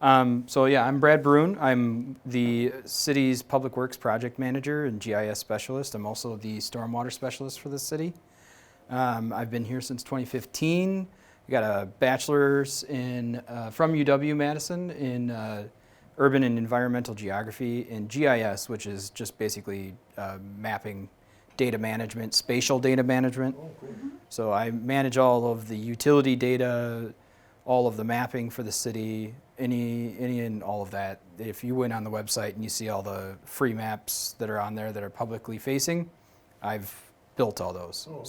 So yeah, I'm Brad Bruin. I'm the city's Public Works Project Manager and GIS Specialist. I'm also the Stormwater Specialist for the city. I've been here since 2015. I got a bachelor's from UW-Madison in Urban and Environmental Geography and GIS, which is just basically mapping, data management, spatial data management. Oh, cool. So I manage all of the utility data, all of the mapping for the city, any and all of that. If you went on the website and you see all the free maps that are on there that are publicly facing, I've built all those. Oh, wow.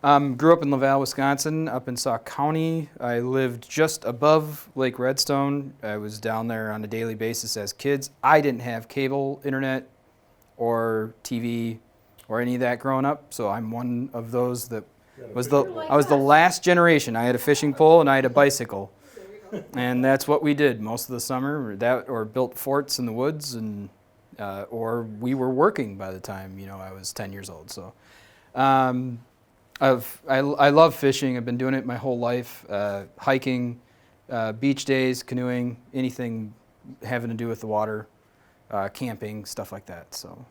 So, grew up in Laval, Wisconsin, up in Sauk County. I lived just above Lake Redstone. I was down there on a daily basis as kids. I didn't have cable internet or TV or any of that growing up, so I'm one of those that I was the last generation. I had a fishing pole and I had a bicycle. And that's what we did most of the summer, or built forts in the woods, and or we were working by the time I was 10 years old. So I love fishing. I've been doing it my whole life. Hiking, beach days, canoeing, anything having to do with the water, camping, stuff like that. So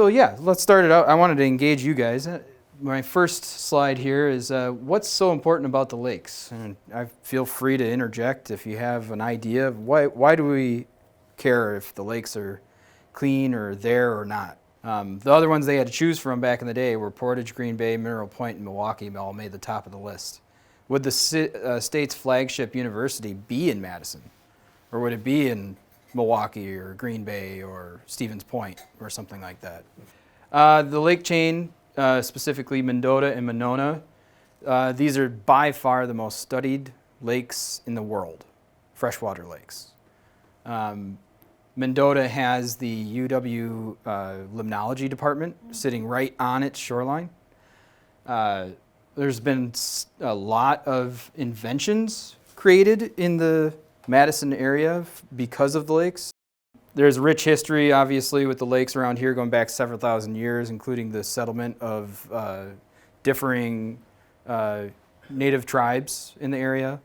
yeah, let's start it out. I wanted to engage you guys. My first slide here is what's so important about the lakes? And I feel free to interject if you have an idea of why do we care if the lakes are clean or there or not. The other ones they had to choose from back in the day were Portage, Green Bay, Mineral Point, and Milwaukee all made the top of the list. Would the state's flagship university be in Madison? Or would it be in Milwaukee or Green Bay or Stevens Point or something like that? The lake chain, specifically Mendota and Monona, these are by far the most studied lakes in the world, freshwater lakes. Mendota has the UW Limnology Department sitting right on its shoreline. There's been a lot of inventions created in the Madison area because of the lakes. There's rich history, obviously, with the lakes around here going back several thousand years, including the settlement of differing native tribes in the area.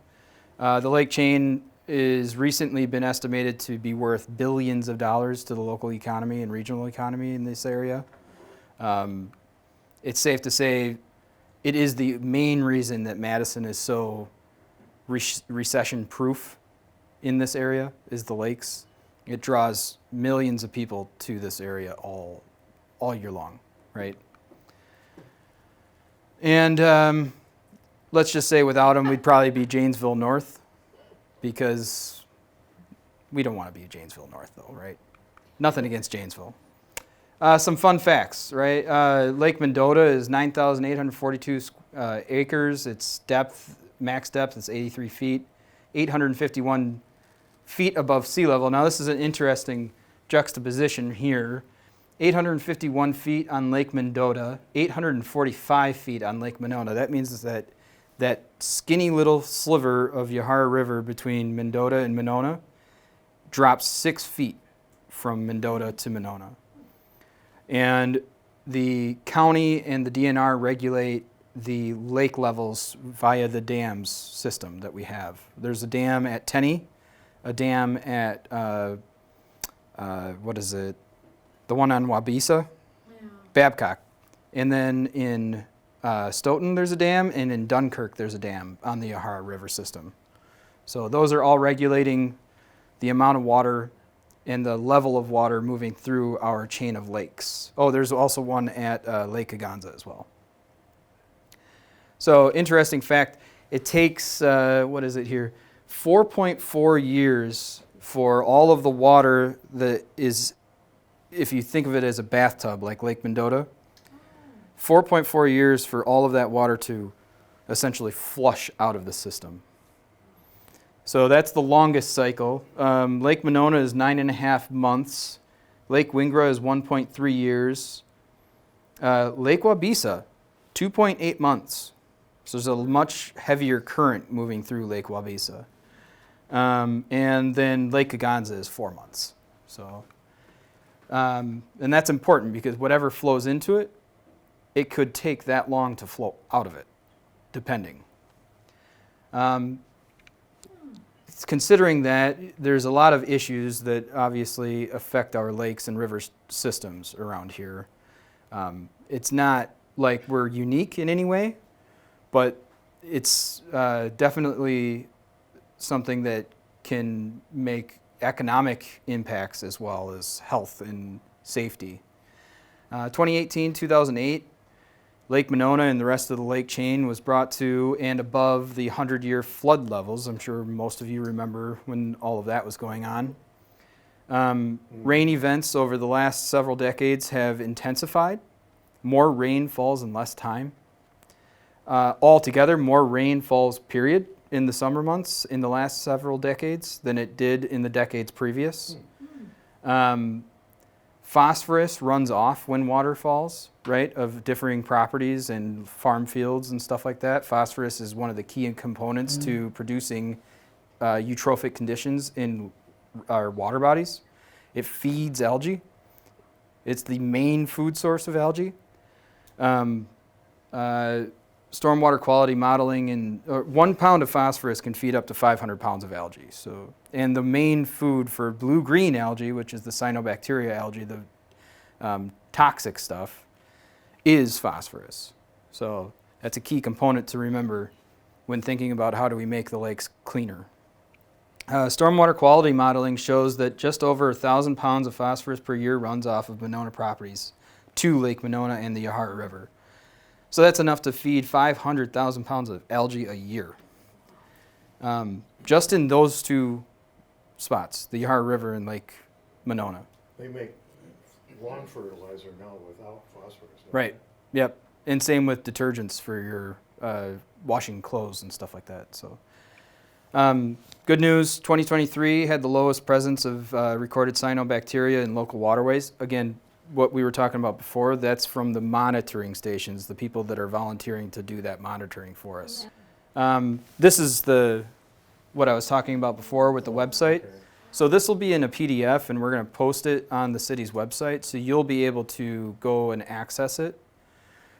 The lake chain is recently been estimated to be worth billions of dollars to the local economy and regional economy in this area. It's safe to say it is the main reason that Madison is so recession-proof in this area is the lakes. It draws millions of people to this area all year long, right? And let's just say without them, we'd probably be Janesville North, because we don't want to be Janesville North, though, right? Nothing against Janesville. Some fun facts, right? Lake Mendota is 9,842 acres. Its depth, max depth, is 83 feet, 851 feet above sea level. Now, this is an interesting juxtaposition here. 851 feet on Lake Mendota, 845 feet on Lake Monona. That means that skinny little sliver of Yahara River between Mendota and Monona drops 6 feet from Mendota to Monona. And the county and the DNR regulate the lake levels via the dams system that we have. There's a dam at Tenney, a dam at, what is it? The one on Wabisa? Yeah. Babcock. And then in Stoughton there's a dam, and in Dunkirk there's a dam on the Yahara River system. So those are all regulating the amount of water and the level of water moving through our chain of lakes. Oh, there's also one at Lake Aganza as well. So interesting fact, it takes, what is it here, 4.4 years for all of the water that is, if you think of it as a bathtub like Lake Mendota, 4.4 years for all of that water to essentially flush out of the system. So that's the longest cycle. Lake Monona is 9.5 months. Lake Wingra is 1.3 years. Lake Wabisa, 2.8 months. So there's a much heavier current moving through Lake Wabisa. And then Lake Aganza is 4 months. So, and that's important because whatever flows into it, it could take that long to flow out of it, depending. considering that, there's a lot of issues that obviously affect our lakes and river systems around here. It's not like we're unique in any way, but it's definitely something that can make economic impacts as well as health and safety. 2018-2008, Lake Monona and the rest of the lake chain was brought to and above the 100-year flood levels. I'm sure most of you remember when all of that was going on. Rain events over the last several decades have intensified. More rain falls in less time. Altogether, more rain falls, period, in the summer months in the last several decades than it did in the decades previous. Phosphorus runs off when water falls, right, of differing properties and farm fields and stuff like that. Phosphorus is one of the key components to producing eutrophic conditions in our water bodies. It feeds algae. It's the main food source of algae. Stormwater quality modeling, and 1 pound of phosphorus can feed up to 500 pounds of algae. So, and the main food for blue-green algae, which is the cyanobacteria algae, the toxic stuff, is phosphorus. So that's a key component to remember when thinking about how do we make the lakes cleaner. Stormwater quality modeling shows that just over 1,000 pounds of phosphorus per year runs off of Monona properties to Lake Monona and the Yahart River. So that's enough to feed 500,000 pounds of algae a year. Just in those two spots, the Yahart River and Lake Monona. They make lawn fertilizer now without phosphorus. Right, yep. And same with detergents for your washing clothes and stuff like that. So, good news, 2023 had the lowest presence of recorded cyanobacteria in local waterways. Again, what we were talking about before, that's from the monitoring stations, the people that are volunteering to do that monitoring for us. This is what I was talking about before with the website. So this will be in a PDF, and we're going to post it on the city's website, so you'll be able to go and access it.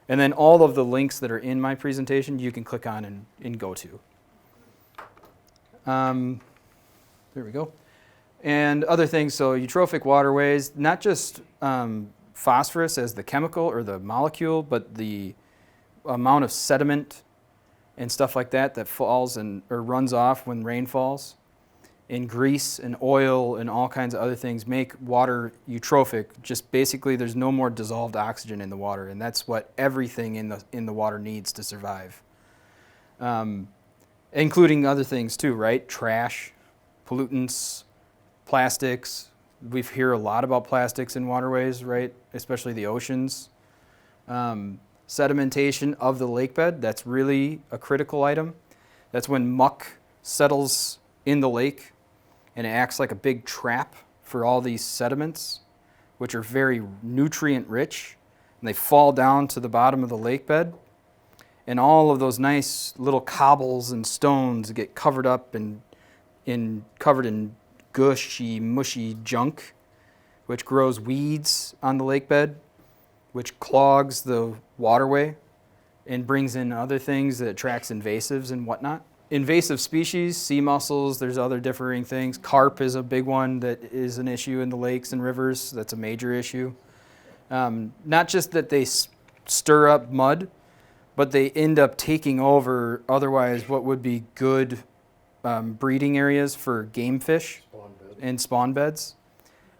And then all of the links that are in my presentation, you can click on and go to. There we go. And other things, so eutrophic waterways, not just phosphorus as the chemical or the molecule, but the amount of sediment and stuff like that falls or runs off when rain falls. And grease and oil and all kinds of other things make water eutrophic. Just basically there's no more dissolved oxygen in the water, and that's what everything in the water needs to survive. Including other things too, right? Trash, pollutants, plastics. We hear a lot about plastics in waterways, right? Especially the oceans. Sedimentation of the lake bed, that's really a critical item. That's when muck settles in the lake and it acts like a big trap for all these sediments, which are very nutrient rich, and they fall down to the bottom of the lake bed. And all of those nice little cobbles and stones get covered up and covered in gushy, mushy junk, which grows weeds on the lake bed, which clogs the waterway and brings in other things that attracts invasives and whatnot. Invasive species, sea mussels, there's other differing things. Carp is a big one that is an issue in the lakes and rivers. That's a major issue. Not just that they stir up mud, but they end up taking over otherwise what would be good breeding areas for game fish and spawn beds.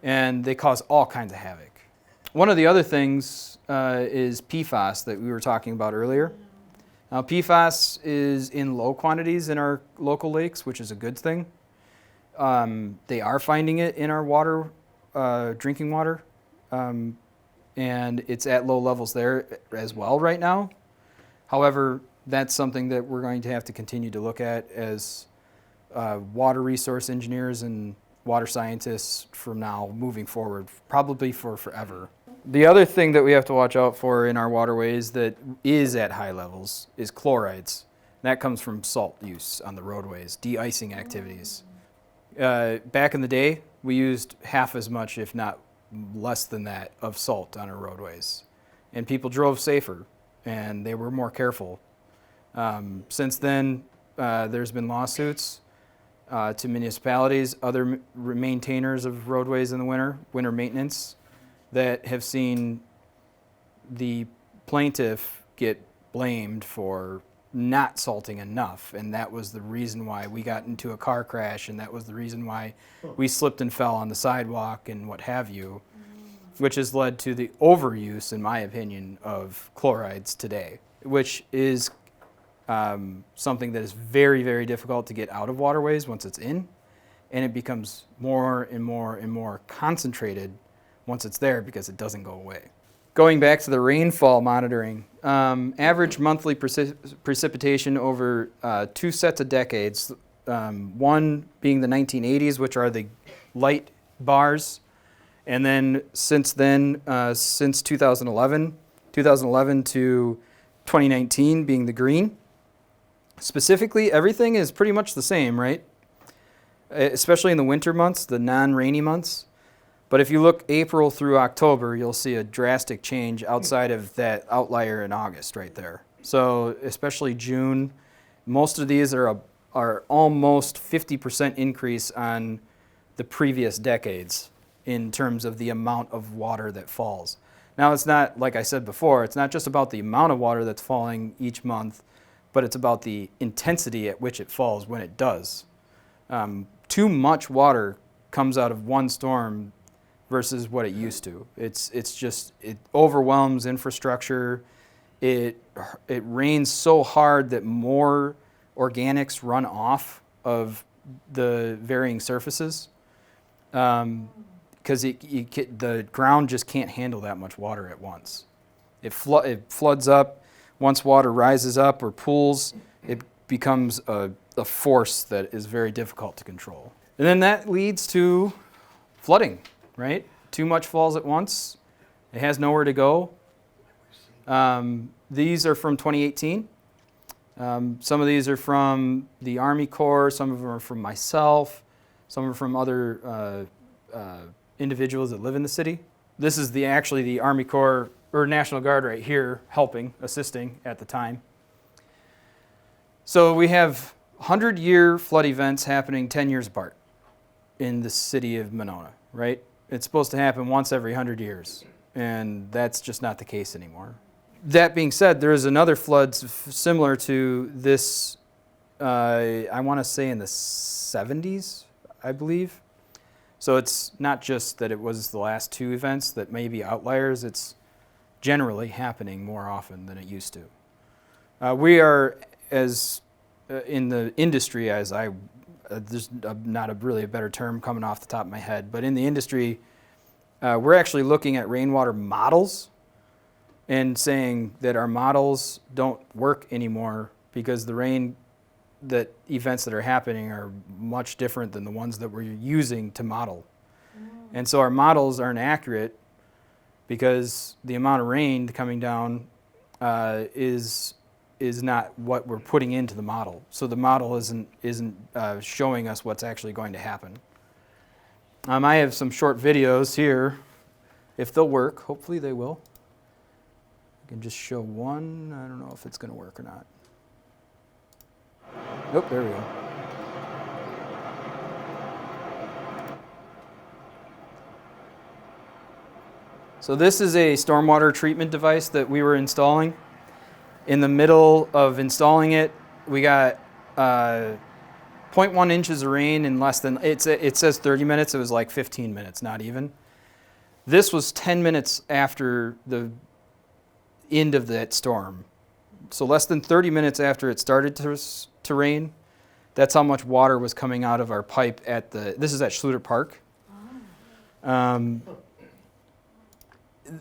And they cause all kinds of havoc. One of the other things is PFAS that we were talking about earlier. Now, PFAS is in low quantities in our local lakes, which is a good thing. They are finding it in our water, drinking water, and it's at low levels there as well right now. However, that's something that we're going to have to continue to look at as water resource engineers and water scientists from now moving forward, probably for forever. The other thing that we have to watch out for in our waterways that is at high levels is chlorides. That comes from salt use on the roadways, de-icing activities. Back in the day, we used half as much, if not less than that, of salt on our roadways. And people drove safer, and they were more careful. Since then, there's been lawsuits. to municipalities, other maintainers of roadways in the winter maintenance, that have seen the plaintiff get blamed for not salting enough, and that was the reason why we got into a car crash, and that was the reason why we slipped and fell on the sidewalk and what have you, which has led to the overuse, in my opinion, of chlorides today, which is something that is very, very difficult to get out of waterways once it's in, and it becomes more and more and more concentrated once it's there because it doesn't go away. Going back to the rainfall monitoring, average monthly precipitation over 2 sets of decades, one being the 1980s, which are the light bars, and then since 2011 to 2019 being the green. Specifically, everything is pretty much the same, right? Especially in the winter months, the non-rainy months. But if you look April through October, you'll see a drastic change outside of that outlier in August right there. So especially June, most of these are almost 50% increase on the previous decades in terms of the amount of water that falls. Now it's not, like I said before, it's not just about the amount of water that's falling each month, but it's about the intensity at which it falls when it does. Too much water comes out of one storm versus what it used to. It overwhelms infrastructure. It rains so hard that more organics run off of the varying surfaces because the ground just can't handle that much water at once. It floods up. Once water rises up or pools, it becomes a force that is very difficult to control. And then that leads to flooding. Right? Too much falls at once. It has nowhere to go. These are from 2018. Some of these are from the Army Corps. Some of them are from myself. Some are from other individuals that live in the city. This is actually the Army Corps or National Guard right here helping, assisting at the time. So we have 100-year flood events happening 10 years apart in the city of Monona, right? It's supposed to happen once every 100 years, and that's just not the case anymore. That being said, there is another flood similar to this, I want to say in the 70s, I believe. So it's not just that it was the last two events that may be outliers, it's generally happening more often than it used to. We are, as in the industry, there's not really a better term coming off the top of my head, but in the industry, we're actually looking at rainwater models and saying that our models don't work anymore because the events that are happening are much different than the ones that we're using to model. And so our models aren't accurate because the amount of rain coming down is not what we're putting into the model. So the model isn't showing us what's actually going to happen. I have some short videos here, if they'll work. Hopefully they will. I can just show one. I don't know if it's going to work or not. Nope, there we go. So this is a stormwater treatment device that we were installing. In the middle of installing it, we got 0.1 inches of rain in less than, it says 30 minutes, it was like 15 minutes, not even. This was 10 minutes after the end of that storm. So less than 30 minutes after it started to rain, that's how much water was coming out of our pipe this is at Schluter Park.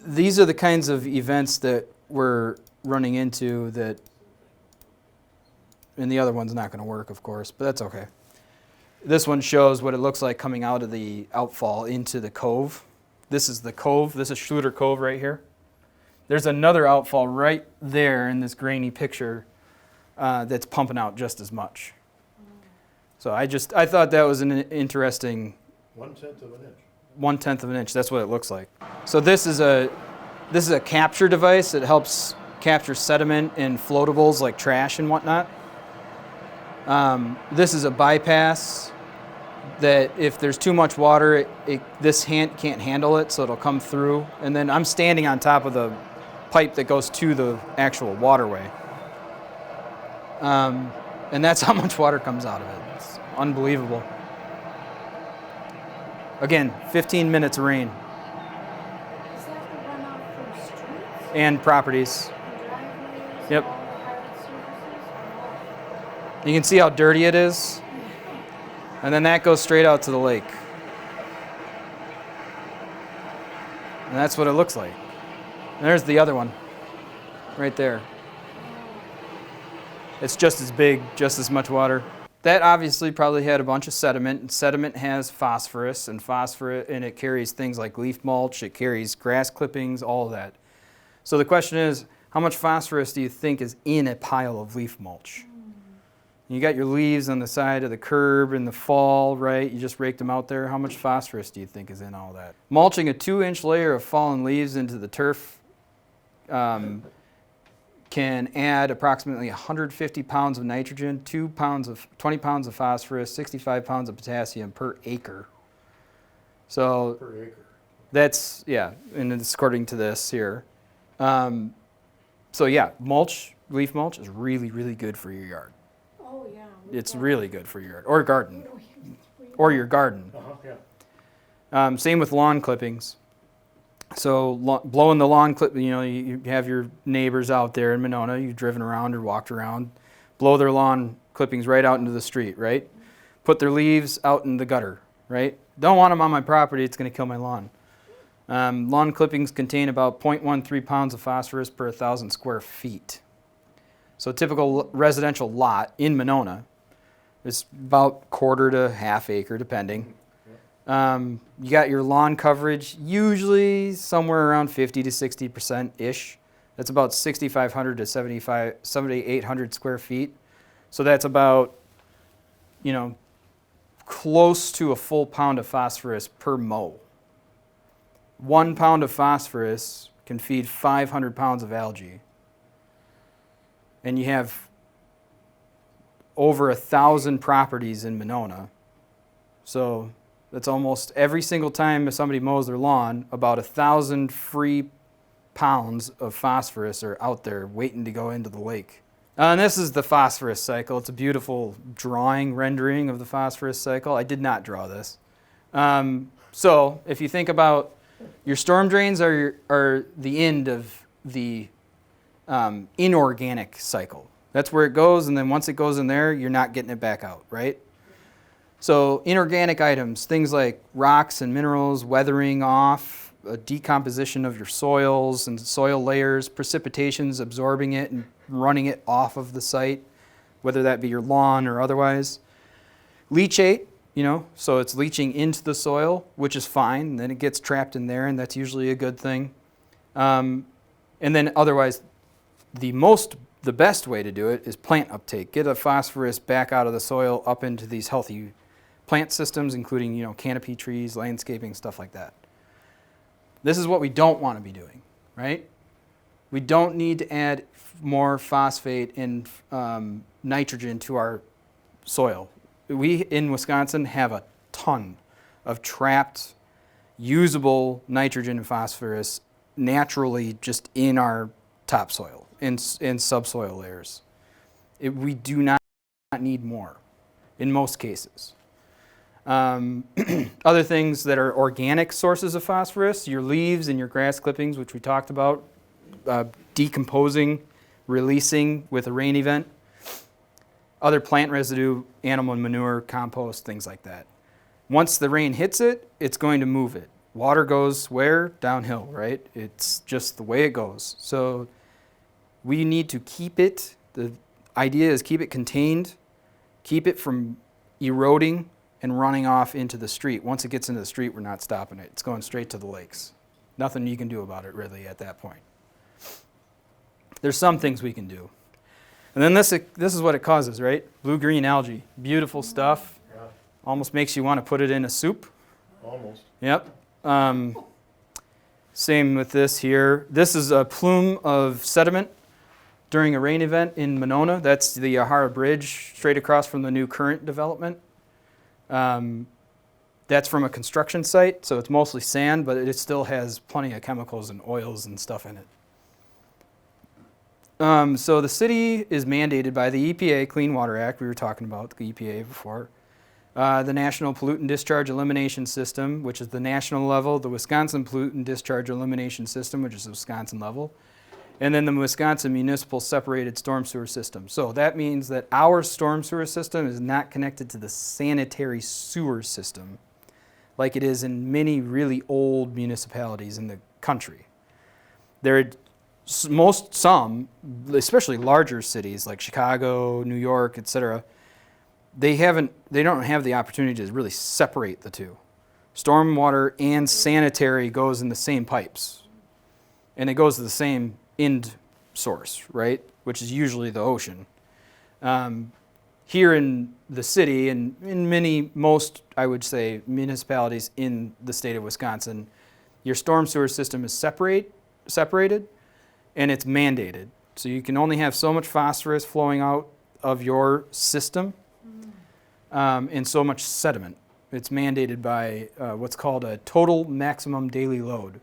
These are the kinds of events that we're running into that, and the other one's not going to work, of course, but that's okay. This one shows what it looks like coming out of the outfall into the cove. This is the cove. This is Schluter Cove right here. There's another outfall right there in this grainy picture that's pumping out just as much. So I thought that was an interesting. 1/10 of an inch. 1/10 of an inch. That's what it looks like. So this is a capture device that helps capture sediment and floatables like trash and whatnot. This is a bypass that if there's too much water, this hand can't handle it, so it'll come through. And then I'm standing on top of the pipe that goes to the actual waterway. And that's how much water comes out of it. It's unbelievable. Again, 15 minutes of rain. Does that have to run off from streets And properties. and driveways? Yep. And all the hard surfaces? You can see how dirty it is. And then that goes straight out to the lake. And that's what it looks like. And there's the other one, right there. It's just as big, just as much water. That obviously probably had a bunch of sediment, and sediment has phosphorus, and it carries things like leaf mulch, it carries grass clippings, all of that. So the question is, how much phosphorus do you think is in a pile of leaf mulch? You got your leaves on the side of the curb in the fall, right? You just raked them out there. How much phosphorus do you think is in all that? Mulching a 2-inch layer of fallen leaves into the turf can add approximately 150 pounds of nitrogen, 20 pounds of phosphorus, 65 pounds of potassium per acre. So Per acre. that's, yeah, and it's according to this here. So yeah, leaf mulch is really, really good for your yard. Oh, yeah. It's really good for your yard, or garden, or your garden. Yeah. Same with lawn clippings. So blowing the lawn clip, you have your neighbors out there in Monona, you've driven around or walked around, blow their lawn clippings right out into the street, right? Put their leaves out in the gutter, right? Don't want them on my property, it's going to kill my lawn. Lawn clippings contain about 0.13 pounds of phosphorus per 1,000 square feet. So a typical residential lot in Monona is about quarter to half acre, depending. You got your lawn coverage, usually somewhere around 50 to 60%-ish. That's about 6,500 to 7,800 square feet. So that's about, close to a full pound of phosphorus per mow. 1 pound of phosphorus can feed 500 pounds of algae. And you have over 1,000 properties in Monona. So that's almost every single time somebody mows their lawn, about 1,000 free pounds of phosphorus are out there waiting to go into the lake. And this is the phosphorus cycle. It's a beautiful drawing, rendering of the phosphorus cycle. I did not draw this. So if you think about your storm drains are the end of the inorganic cycle. That's where it goes, and then once it goes in there, you're not getting it back out, right? So inorganic items, things like rocks and minerals, weathering off, a decomposition of your soils and soil layers, precipitations absorbing it and running it off of the site, whether that be your lawn or otherwise. Leachate, so it's leaching into the soil, which is fine, and then it gets trapped in there, and that's usually a good thing. And then otherwise, the best way to do it is plant uptake. Get the phosphorus back out of the soil up into these healthy plant systems, including canopy trees, landscaping, stuff like that. This is what we don't want to be doing, right? We don't need to add more phosphate and nitrogen to our soil. We in Wisconsin have a ton of trapped, usable nitrogen and phosphorus naturally just in our topsoil, in subsoil layers. We do not need more in most cases. Other things that are organic sources of phosphorus, your leaves and your grass clippings, which we talked about, decomposing, releasing with a rain event. Other plant residue, animal manure, compost, things like that. Once the rain hits it, it's going to move it. Water goes where? Downhill, right? It's just the way it goes. So we need to keep it, the idea is keep it contained, keep it from eroding and running off into the street. Once it gets into the street, we're not stopping it. It's going straight to the lakes. Nothing you can do about it really at that point. There's some things we can do. And then this is what it causes, right? Blue-green algae, beautiful stuff. Yeah. Almost makes you want to put it in a soup. Almost. Yep. Same with this here. This is a plume of sediment during a rain event in Monona. That's the Yahara Bridge straight across from the new current development. That's from a construction site, so it's mostly sand, but it still has plenty of chemicals and oils and stuff in it. So the city is mandated by the EPA Clean Water Act. We were talking about the EPA before. The National Pollutant Discharge Elimination System, which is the national level, the Wisconsin Pollutant Discharge Elimination System, which is the Wisconsin level, and then the Wisconsin Municipal Separated Storm Sewer System. So that means that our storm sewer system is not connected to the sanitary sewer system like it is in many really old municipalities in the country. Some, especially larger cities like Chicago, New York, etc., they don't have the opportunity to really separate the two. Stormwater and sanitary goes in the same pipes, and it goes to the same end source, right? Which is usually the ocean. Here in the city and in most, I would say, municipalities in the state of Wisconsin, your storm sewer system is separated, and it's mandated. So you can only have so much phosphorus flowing out of your system and so much sediment. It's mandated by what's called a total maximum daily load.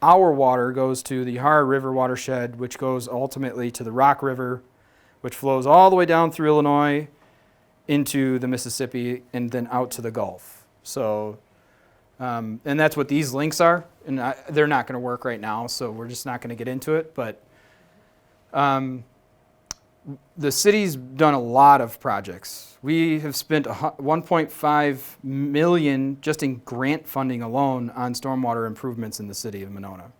Our water goes to the Yahara River watershed, which goes ultimately to the Rock River, which flows all the way down through Illinois into the Mississippi and then out to the Gulf. So, and that's what these links are. And they're not going to work right now, so we're just not going to get into it. But the city's done a lot of projects. We have spent $1.5 million just in grant funding alone on stormwater improvements in the city of Monona.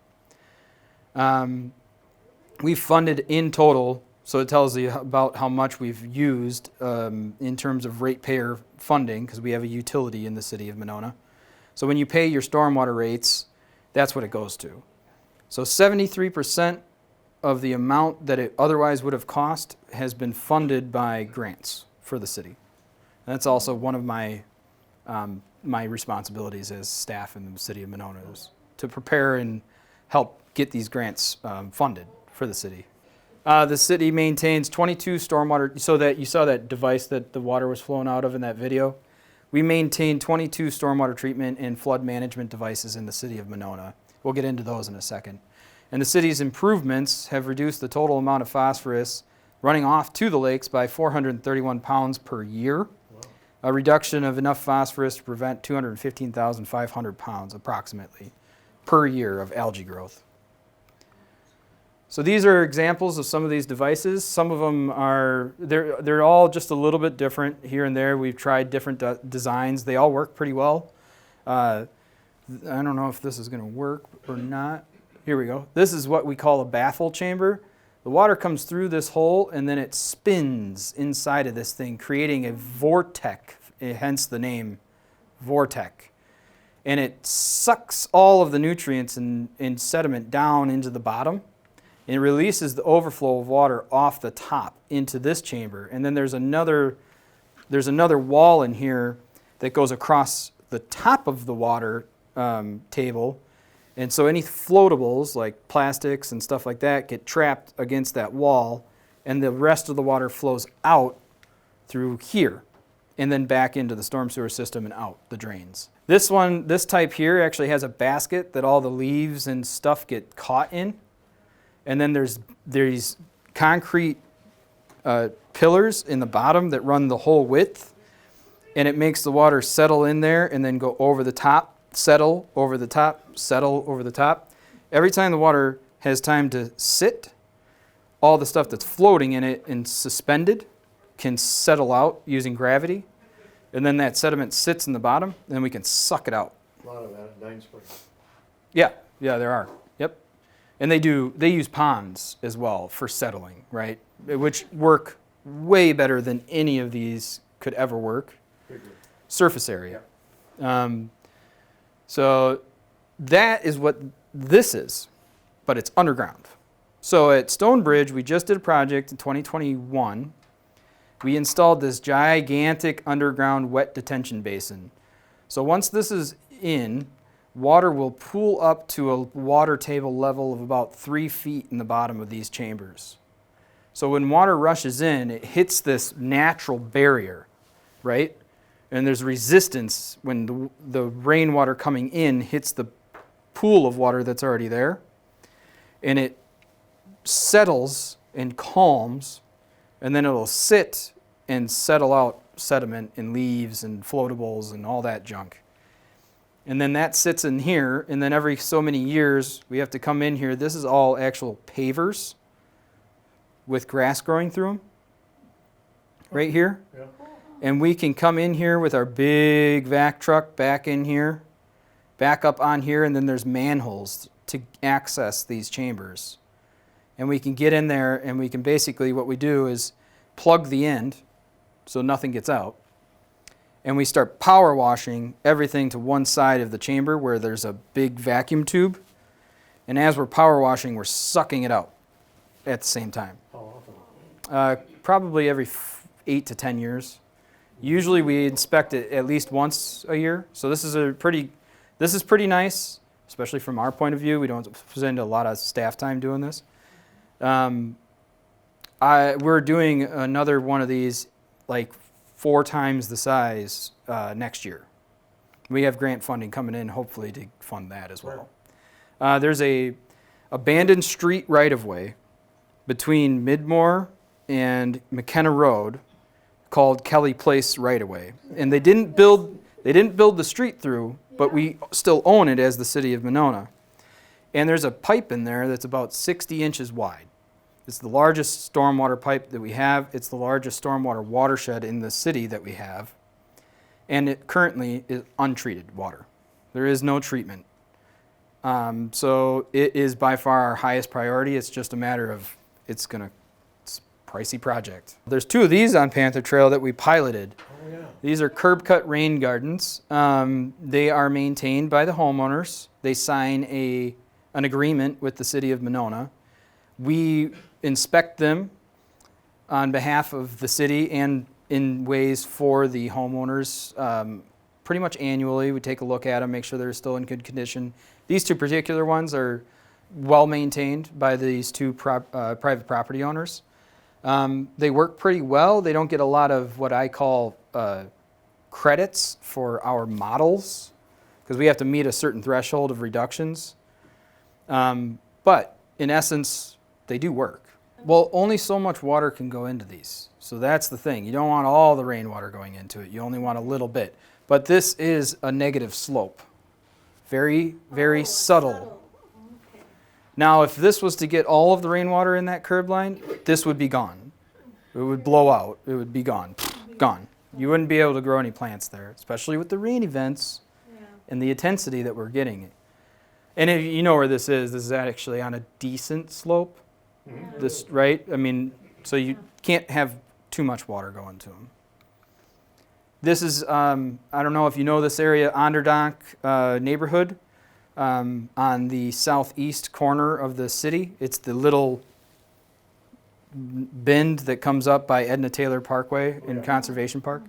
We've funded in total, so it tells you about how much we've used in terms of ratepayer funding, because we have a utility in the city of Monona. So when you pay your stormwater rates, that's what it goes to. So 73% of the amount that it otherwise would have cost has been funded by grants for the city. And that's also one of my my responsibilities as staff in the city of Monona, is to prepare and help get these grants funded for the city. The city maintains 22 stormwater, so that you saw that device that the water was flowing out of in that video. We maintain 22 stormwater treatment and flood management devices in the city of Monona. We'll get into those in a second. And the city's improvements have reduced the total amount of phosphorus running off to the lakes by 431 pounds per year. Wow. A reduction of enough phosphorus to prevent 215,500 pounds approximately per year of algae growth. So these are examples of some of these devices. Some of them are, they're all just a little bit different here and there. We've tried different designs. They all work pretty well. I don't know if this is going to work or not. Here we go. This is what we call a baffle chamber. The water comes through this hole and then it spins inside of this thing, creating a vortex, hence the name vortex. And it sucks all of the nutrients and sediment down into the bottom. And it releases the overflow of water off the top into this chamber. And then there's another wall in here that goes across the top of the water table. And so any floatables like plastics and stuff like that get trapped against that wall, and the rest of the water flows out through here and then back into the storm sewer system and out the drains. This type here actually has a basket that all the leaves and stuff get caught in. And then there's concrete pillars in the bottom that run the whole width, and it makes the water settle in there and then go over the top, settle over the top, settle over the top. Every time the water has time to sit, all the stuff that's floating in it and suspended can settle out using gravity, and then that sediment sits in the bottom, and then we can suck it out. A lot of that at Nine Springs. Yeah, there are. Yep. And they use ponds as well for settling, right? Which work way better than any of these could ever work. Bigger. Surface area. So that is what this is, but it's underground. So at Stonebridge, we just did a project in 2021. We installed this gigantic underground wet detention basin. So once this is in, water will pool up to a water table level of about 3 feet in the bottom of these chambers. So when water rushes in, it hits this natural barrier, right? And there's resistance when the rainwater coming in hits the pool of water that's already there. And it settles and calms, and then it'll sit and settle out sediment and leaves and floatables and all that junk. And then that sits in here, and then every so many years we have to come in here. This is all actual pavers with grass growing through them right here. Yeah. And we can come in here with our big vac truck back in here, back up on here, and then there's manholes to access these chambers. And we can get in there, and we can basically, what we do is plug the end so nothing gets out. And we start power washing everything to one side of the chamber where there's a big vacuum tube. And as we're power washing, we're sucking it out at the same time. How often? Probably every 8 to 10 years. Usually we inspect it at least once a year. So this is pretty nice, especially from our point of view. We don't spend a lot of staff time doing this. We're doing another one of these like 4 times the size next year. We have grant funding coming in, hopefully, to fund that as well. There's a abandoned street right-of-way between Midmore and McKenna Road called Kelly Place right-of-way. And they didn't build the street through, but we still own it as the city of Monona. And there's a pipe in there that's about 60 inches wide. It's the largest stormwater pipe that we have. It's the largest stormwater watershed in the city that we have. And it currently is untreated water. There is no treatment. So it is by far our highest priority. It's just a matter of it's a pricey project. There's 2 of these on Panther Trail that we piloted. Oh, yeah. These are curb cut rain gardens. They are maintained by the homeowners. They sign an agreement with the city of Monona. We inspect them on behalf of the city and in ways for the homeowners pretty much annually. We take a look at them, make sure they're still in good condition. These 2 particular ones are well maintained by these 2 private property owners. They work pretty well. They don't get a lot of what I call credits for our models because we have to meet a certain threshold of reductions. But in essence, they do work. Well, only so much water can go into these. So that's the thing. You don't want all the rainwater going into it. You only want a little bit. But this is a negative slope. Very, very subtle. Okay. Now, if this was to get all of the rainwater in that curb line, this would be gone. It would blow out. It would be gone. Gone. You wouldn't be able to grow any plants there, especially with the rain events and the intensity that we're getting. And if you know where this is actually on a decent slope. This, right? I mean, so you can't have too much water going to them. This is, I don't know if you know this area, Onderdonk neighborhood on the southeast corner of the city. It's the little bend that comes up by Edna Taylor Parkway in Conservation Park.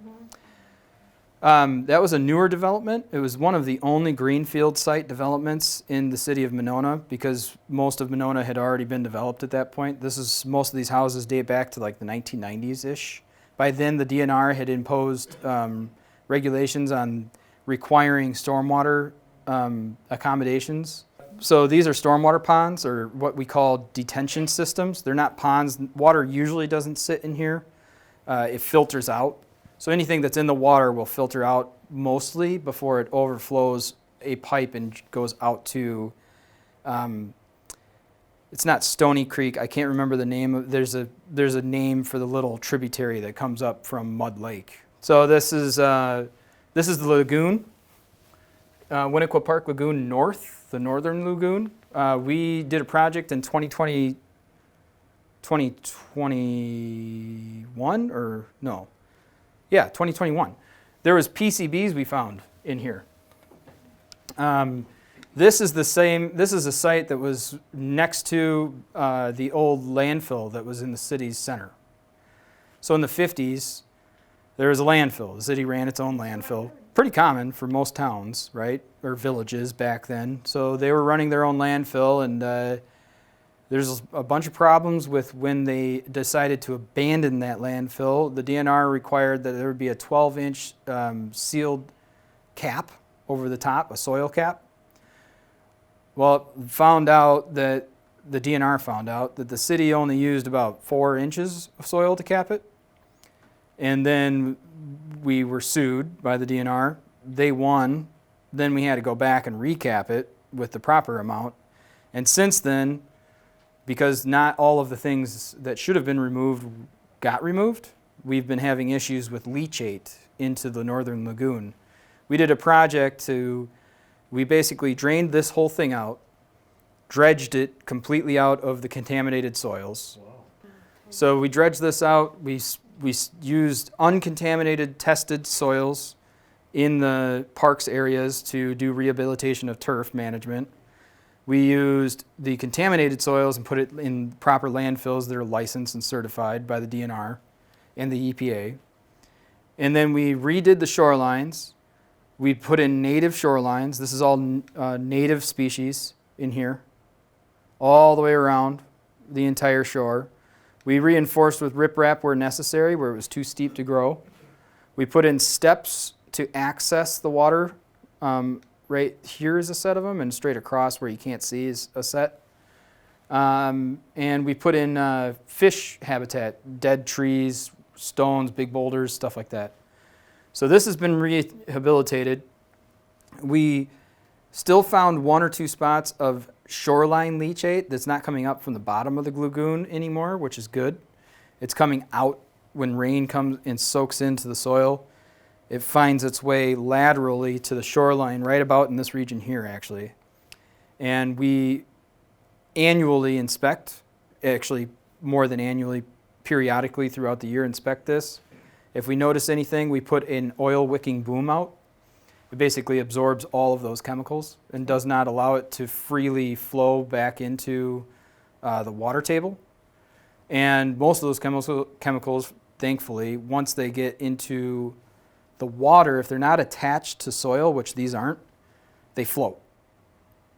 That was a newer development. It was one of the only greenfield site developments in the city of Monona because most of Monona had already been developed at that point. Most of these houses date back to like the 1990s-ish. By then, the DNR had imposed regulations on requiring stormwater accommodations. So these are stormwater ponds, or what we call detention systems. They're not ponds. Water usually doesn't sit in here. It filters out. So anything that's in the water will filter out mostly before it overflows a pipe and goes out to, it's not Stony Creek. I can't remember the name. There's a name for the little tributary that comes up from Mud Lake. So this is the lagoon, Winnequa Park Lagoon North, the northern lagoon. We did a project in 2021 or no. Yeah, 2021. There was PCBs we found in here. This is a site that was next to the old landfill that was in the city's center. So in the 50s, there was a landfill. The city ran its own landfill. Pretty common for most towns, right? Or villages back then. So they were running their own landfill, and There's a bunch of problems with when they decided to abandon that landfill. The DNR required that there would be a 12-inch sealed cap over the top, a soil cap. Well, the DNR found out that the city only used about 4 inches of soil to cap it. And then we were sued by the DNR. They won. Then we had to go back and recap it with the proper amount. And since then, because not all of the things that should have been removed got removed, we've been having issues with leachate into the northern lagoon. We did a project we basically drained this whole thing out, dredged it completely out of the contaminated soils. Wow. So we dredged this out. We used uncontaminated tested soils in the parks areas to do rehabilitation of turf management. We used the contaminated soils and put it in proper landfills that are licensed and certified by the DNR and the EPA. And then we redid the shorelines. We put in native shorelines. This is all native species in here, all the way around the entire shore. We reinforced with riprap where necessary, where it was too steep to grow. We put in steps to access the water. Right here is a set of them, and straight across where you can't see is a set. And we put in fish habitat, dead trees, stones, big boulders, stuff like that. So this has been rehabilitated. We still found 1 or 2 spots of shoreline leachate that's not coming up from the bottom of the lagoon anymore, which is good. It's coming out when rain comes and soaks into the soil. It finds its way laterally to the shoreline right about in this region here, actually. And we annually inspect, actually more than annually, periodically throughout the year inspect this. If we notice anything, we put an oil wicking boom out. It basically absorbs all of those chemicals and does not allow it to freely flow back into the water table. And most of those chemicals, thankfully, once they get into the water, if they're not attached to soil, which these aren't, they float,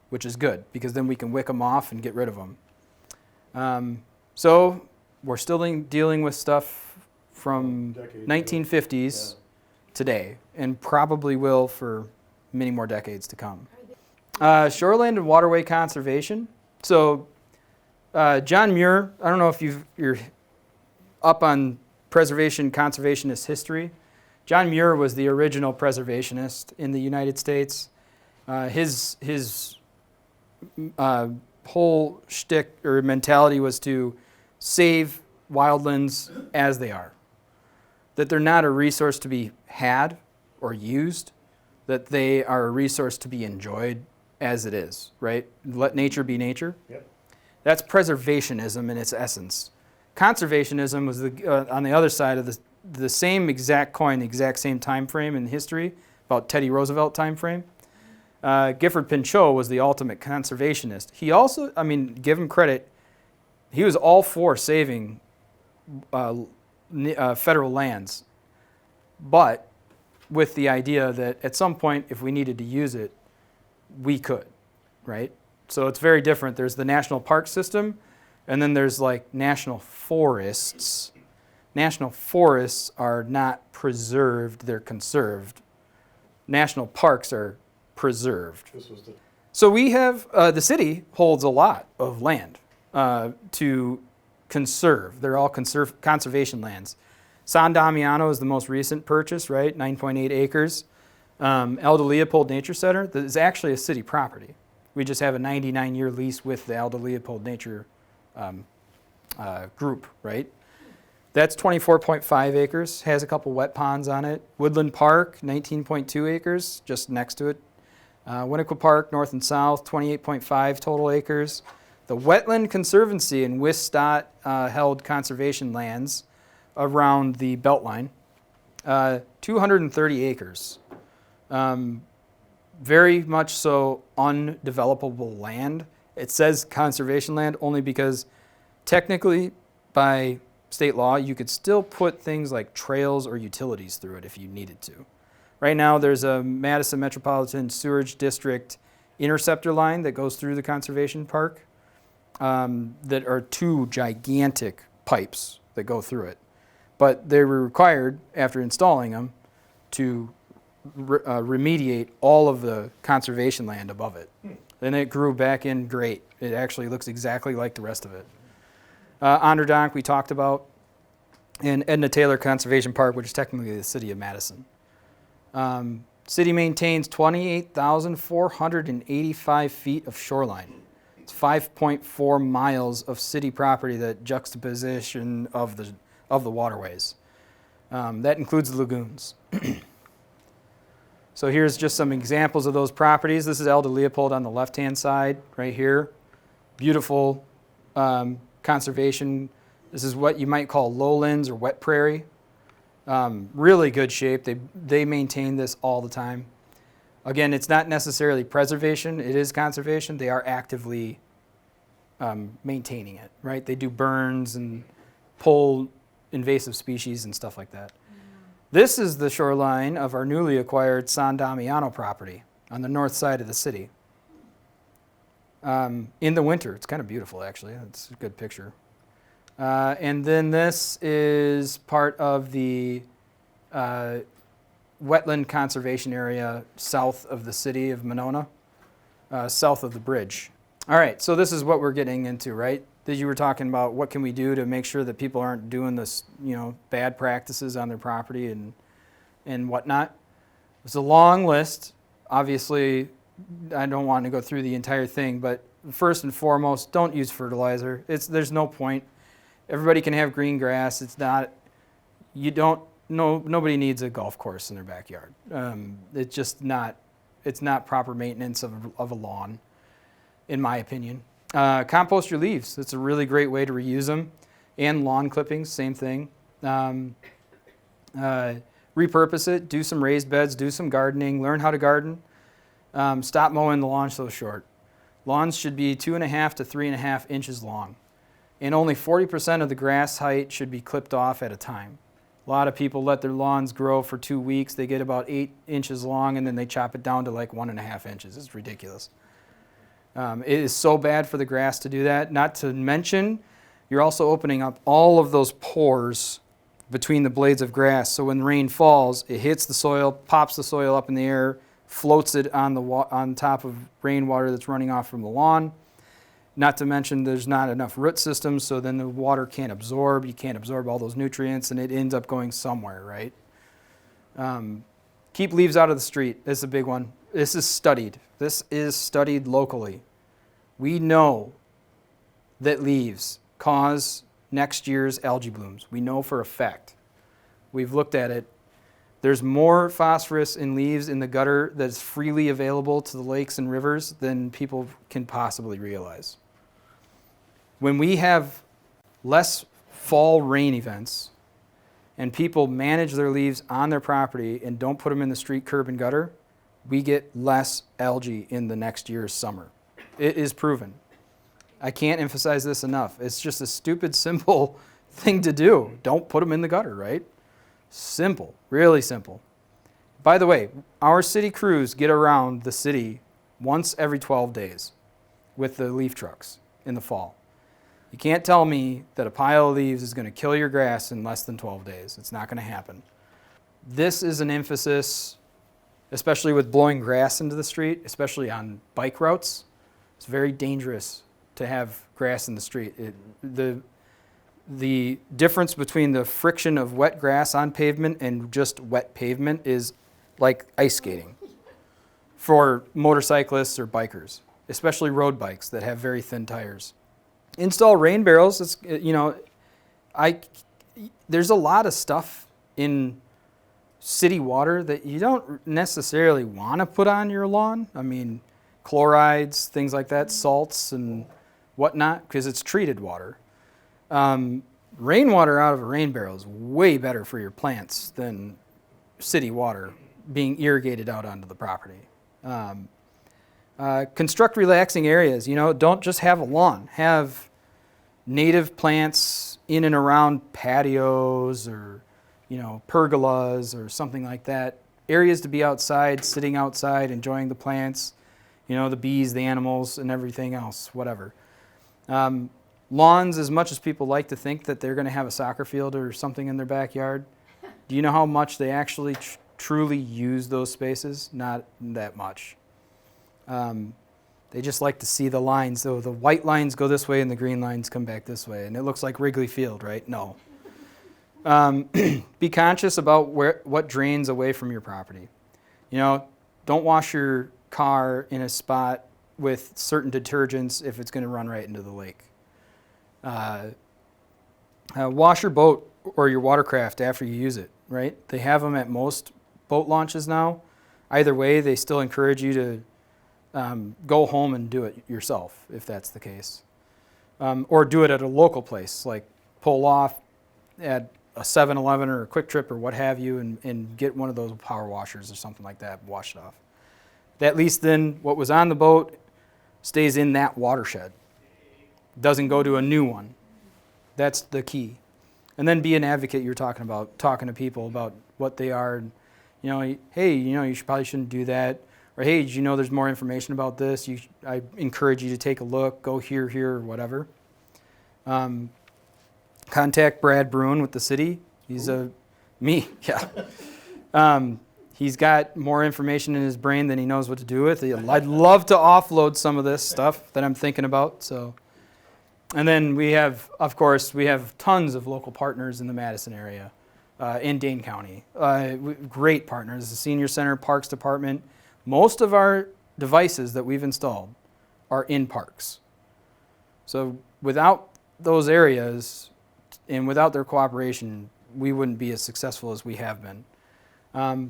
which is good because then we can wick them off and get rid of them. So we're still dealing with stuff from 1950s today, and probably will for many more decades to come. Shoreland and waterway conservation. So John Muir, I don't know if you're up on preservation conservationist history. John Muir was the original preservationist in the United States. His whole shtick or mentality was to save wildlands as they are. That they're not a resource to be had or used, that they are a resource to be enjoyed as it is, right? Let nature be nature. Yep. That's preservationism in its essence. Conservationism was on the other side of the same exact coin, the exact same time frame in history, about Teddy Roosevelt time frame. Gifford Pinchot was the ultimate conservationist. He also, give him credit, he was all for saving federal lands, but with the idea that at some point, if we needed to use it, we could, right? So it's very different. There's the national park system, and then there's like national forests. National forests are not preserved, they're conserved. National parks are preserved. So we have, the city holds a lot of land to conserve. They're all conservation lands. San Damiano is the most recent purchase, right? 9.8 acres. Aldo Leopold Nature Center, that is actually a city property. We just have a 99-year lease with the Aldo Leopold Nature group, right? That's 24.5 acres, has a couple wet ponds on it. Woodland Park, 19.2 acres, just next to it. Winnequa Park, north and south, 28.5 total acres. The Wetland Conservancy in Wistat held conservation lands around the Beltline, 230 acres. Very much so undevelopable land. It says conservation land only because technically by state law you could still put things like trails or utilities through it if you needed to. Right now there's a Madison Metropolitan Sewerage District interceptor line that goes through the conservation park. that are two gigantic pipes that go through it. But they were required, after installing them, to remediate all of the conservation land above it. And it grew back in great. It actually looks exactly like the rest of it. Onderdonk we talked about, and Edna Taylor Conservation Park, which is technically the city of Madison. City maintains 28,485 feet of shoreline. It's 5.4 miles of city property, that juxtaposition of the waterways. That includes the lagoons. So here's just some examples of those properties. This is Elder Leopold on the left-hand side, right here. Beautiful conservation. This is what you might call lowlands or wet prairie. Really good shape. They maintain this all the time. Again, it's not necessarily preservation. It is conservation. They are actively maintaining it, right? They do burns and pull invasive species and stuff like that. This is the shoreline of our newly acquired San Damiano property on the north side of the city. In the winter, it's kind of beautiful, actually. It's a good picture. And then this is part of the wetland conservation area south of the city of Monona, south of the bridge. All right, so this is what we're getting into, right? That you were talking about, what can we do to make sure that people aren't doing this, bad practices on their property and whatnot. It's a long list. Obviously, I don't want to go through the entire thing, but first and foremost, don't use fertilizer. There's no point. Everybody can have green grass. Nobody needs a golf course in their backyard. It's not proper maintenance of a lawn, in my opinion. Compost your leaves. It's a really great way to reuse them. And lawn clippings, same thing. Repurpose it, do some raised beds, do some gardening, learn how to garden. Stop mowing the lawn so short. Lawns should be 2.5 to 3.5 inches long. And only 40% of the grass height should be clipped off at a time. A lot of people let their lawns grow for 2 weeks. They get about 8 inches long, and then they chop it down to like 1.5 inches. It's ridiculous. It is so bad for the grass to do that. Not to mention, you're also opening up all of those pores between the blades of grass. So when rain falls, it hits the soil, pops the soil up in the air, floats it on top of rainwater that's running off from the lawn. Not to mention, there's not enough root systems, so then the water can't absorb. You can't absorb all those nutrients, and it ends up going somewhere, right? Keep leaves out of the street. This is a big one. This is studied. This is studied locally. We know that leaves cause next year's algae blooms. We know for a fact. We've looked at it. There's more phosphorus in leaves in the gutter that's freely available to the lakes and rivers than people can possibly realize. When we have less fall rain events and people manage their leaves on their property and don't put them in the street, curb, and gutter, we get less algae in the next year's summer. It is proven. I can't emphasize this enough. It's just a stupid, simple thing to do. Don't put them in the gutter, right? Simple, really simple. By the way, our city crews get around the city once every 12 days with the leaf trucks in the fall. You can't tell me that a pile of leaves is going to kill your grass in less than 12 days. It's not going to happen. This is an emphasis, especially with blowing grass into the street, especially on bike routes. It's very dangerous to have grass in the street. The difference between the friction of wet grass on pavement and just wet pavement is like ice skating for motorcyclists or bikers, especially road bikes that have very thin tires. Install rain barrels. There's a lot of stuff in city water that you don't necessarily want to put on your lawn. I mean, chlorides, things like that, salts and whatnot, because it's treated water. Rainwater out of a rain barrel is way better for your plants than city water being irrigated out onto the property. Construct relaxing areas. Don't just have a lawn. Have native plants in and around patios or, pergolas or something like that. Areas to be outside, sitting outside, enjoying the plants, the bees, the animals, and everything else, whatever. Lawns, as much as people like to think that they're going to have a soccer field or something in their backyard, do you know how much they actually truly use those spaces? Not that much. They just like to see the lines. So the white lines go this way and the green lines come back this way. And it looks like Wrigley Field, right? No. Be conscious about what drains away from your property. You know, don't wash your car in a spot with certain detergents if it's going to run right into the lake. Wash your boat or your watercraft after you use it, right? They have them at most boat launches now. Either way, they still encourage you to go home and do it yourself, if that's the case. Or do it at a local place, like pull off at a 7-Eleven or a Quick Trip or what have you, and get one of those power washers or something like that, wash it off. At least then what was on the boat stays in that watershed. Doesn't go to a new one. That's the key. And then be an advocate. You're talking about talking to people about what they are. You know, hey, you know, probably shouldn't do that. Or hey, did you know there's more information about this? I encourage you to take a look. Go here, or whatever. Contact Brad Bruin with the city. He's yeah. He's got more information in his brain than he knows what to do with. I'd love to offload some of this stuff that I'm thinking about. So, and then we have tons of local partners in the Madison area, in Dane County. Great partners, the Senior Center, Parks Department. Most of our devices that we've installed are in parks. So without those areas and without their cooperation, we wouldn't be as successful as we have been.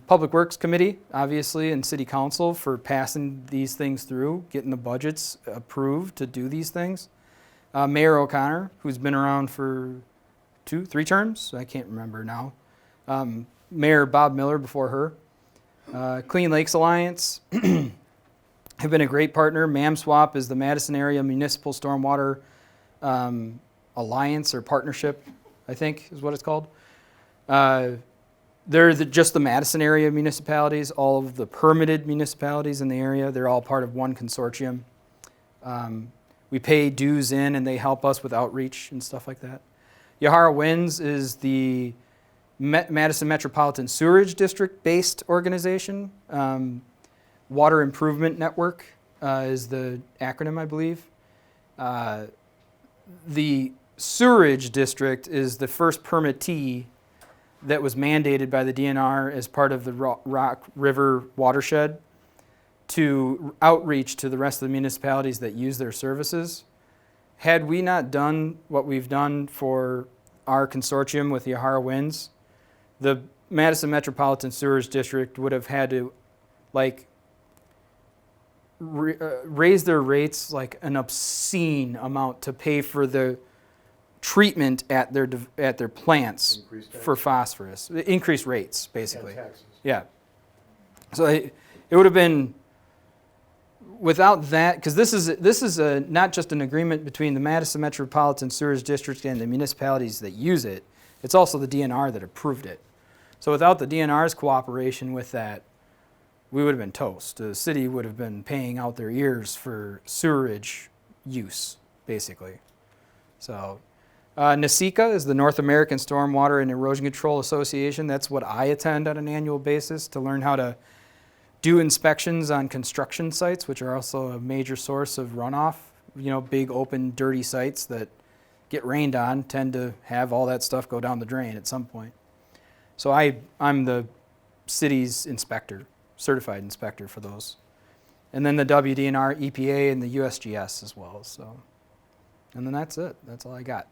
Public Works Committee, obviously, and City Council for passing these things through, getting the budgets approved to do these things. Mayor O'Connor, who's been around for 2-3 terms, I can't remember now. Mayor Bob Miller before her. Clean Lakes Alliance have been a great partner. MAMSWAP is the Madison Area Municipal Stormwater Alliance or Partnership, I think is what it's called. They're just the Madison area municipalities, all of the permitted municipalities in the area. They're all part of one consortium. We pay dues in and they help us with outreach and stuff like that. Yahara Winds is the Madison Metropolitan Sewerage District based organization. Water Improvement Network is the acronym, I believe. The Sewerage District is the first permittee that was mandated by the DNR as part of the Rock River watershed to outreach to the rest of the municipalities that use their services. Had we not done what we've done for our consortium with the Yahara Winds, the Madison Metropolitan Sewers District would have had to raise their rates like an obscene amount to pay for the treatment at their plants for phosphorus. Increased rates, basically. And taxes. Yeah. So it would have been, without that, because this is not just an agreement between the Madison Metropolitan Sewers District and the municipalities that use it, it's also the DNR that approved it. So without the DNR's cooperation with that, we would have been toast. The city would have been paying out their ears for sewerage use, basically. So NASICA is the North American Stormwater and Erosion Control Association. That's what I attend on an annual basis to learn how to do inspections on construction sites, which are also a major source of runoff. You know, big, open, dirty sites that get rained on tend to have all that stuff go down the drain at some point. So I'm the city's inspector, certified inspector for those. And then the WDNR, EPA, and the USGS as well. So, and then that's it. That's all I got.